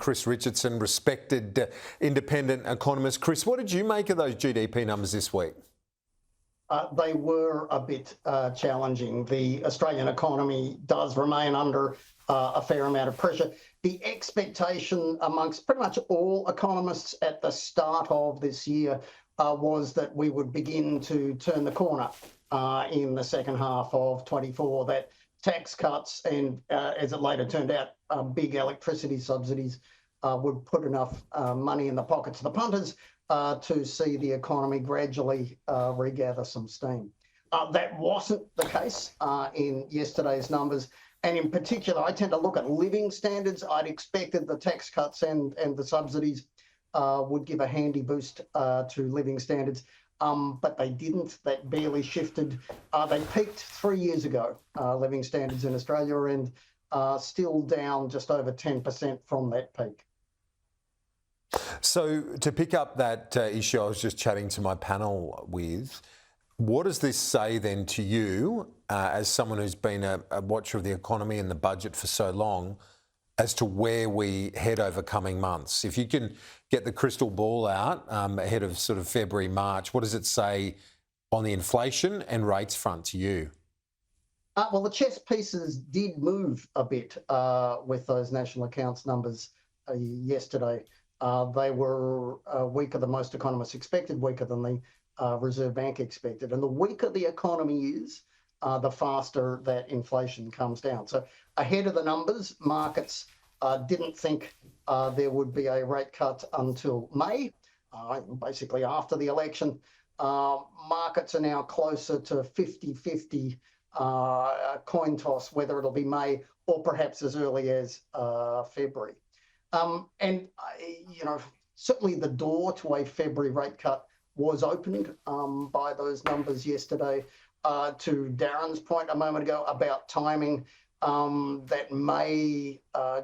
Chris Richardson, respected independent economist. Chris, what did you make of those GDP numbers this week? They were a bit challenging. The Australian economy does remain under a fair amount of pressure. The expectation amongst pretty much all economists at the start of this year was that we would begin to turn the corner in the second half of 24, that tax cuts and, as it later turned out, big electricity subsidies would put enough money in the pockets of the punters to see the economy gradually regather some steam. That wasn't the case in yesterday's numbers. And in particular, I tend to look at living standards. I'd expected the tax cuts and the subsidies would give a handy boost to living standards, but they didn't. That barely shifted. They peaked 3 years ago, living standards in Australia, and still down just over 10% from that peak. So to pick up that issue I was just chatting to my panel with, what does this say then to you as someone who's been a watcher of the economy and the budget for so long as to where we head over coming months? If you can get the crystal ball out ahead of sort of February, March, what does it say on the inflation and rates front to you? Well, the chess pieces did move a bit with those national accounts numbers yesterday. They were weaker than most economists expected, weaker than the Reserve Bank expected. And the weaker the economy is, the faster that inflation comes down. So ahead of the numbers, markets didn't think there would be a rate cut until May, basically after the election. Markets are now closer to 50-50 coin toss, whether it'll be May or perhaps as early as February. And, certainly the door to a February rate cut was opened by those numbers yesterday. To Darren's point a moment ago about timing, that may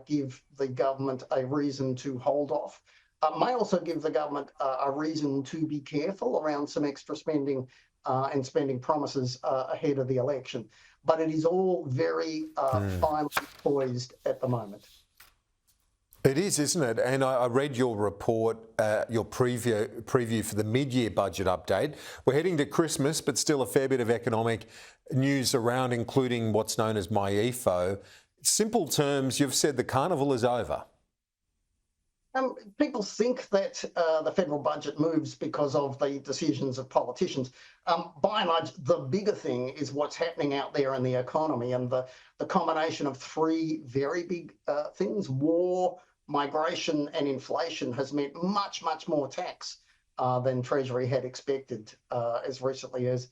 give the government a reason to hold off. May also give the government a reason to be careful around some extra spending and spending promises ahead of the election. But it is all very finely poised at the moment. It is, isn't it? And I read your report, your preview for the mid-year budget update. We're heading to Christmas, but still a fair bit of economic news around, including what's known as MyEFO. Simple terms, you've said the carnival is over. People think that the federal budget moves because of the decisions of politicians. By and large, the bigger thing is what's happening out there in the economy, and the combination of three very big things: war, migration and inflation has meant much, much more tax than Treasury had expected as recently as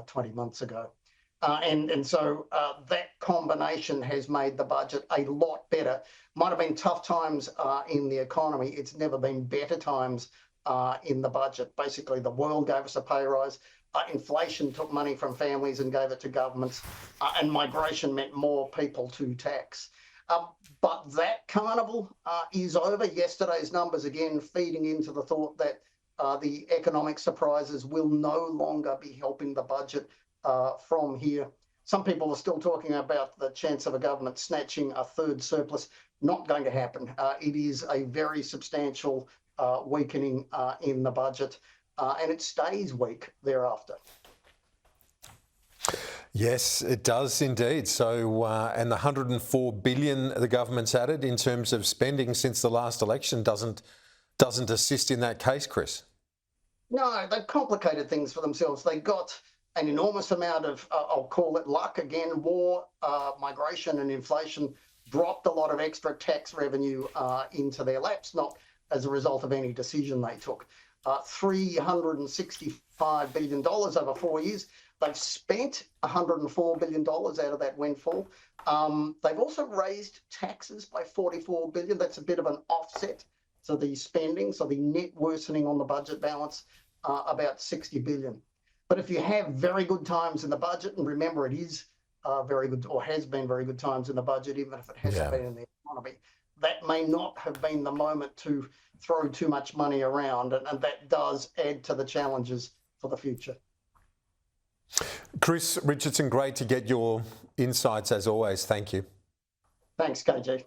20 months ago. And so that combination has made the budget a lot better. Might have been tough times in the economy. It's never been better times in the budget. Basically, the world gave us a pay rise. Inflation took money from families and gave it to governments. And migration meant more people to tax. But that carnival is over. Yesterday's numbers, again, feeding into the thought that the economic surprises will no longer be helping the budget from here. Some people are still talking about the chance of a government snatching a third surplus. Not going to happen. It is a very substantial weakening in the budget, and it stays weak thereafter. Yes, it does indeed. So, and the 104 billion the government's added in terms of spending since the last election doesn't assist in that case, Chris. No, they've complicated things for themselves. They got an enormous amount of, I'll call it luck again, war, migration and inflation dropped a lot of extra tax revenue into their laps, not as a result of any decision they took. $365 billion over 4 years. They've spent $104 billion out of that windfall. They've also raised taxes by $44 billion. That's a bit of an offset to the spending. So the net worsening on the budget balance, about $60 billion. But if you have very good times in the budget, and remember it is very good, or has been very good times in the budget, even if it hasn't been in the economy, that may not have been the moment to throw too much money around, and that does add to the challenges for the future. Chris Richardson, great to get your insights as always. Thank you. Thanks, KG.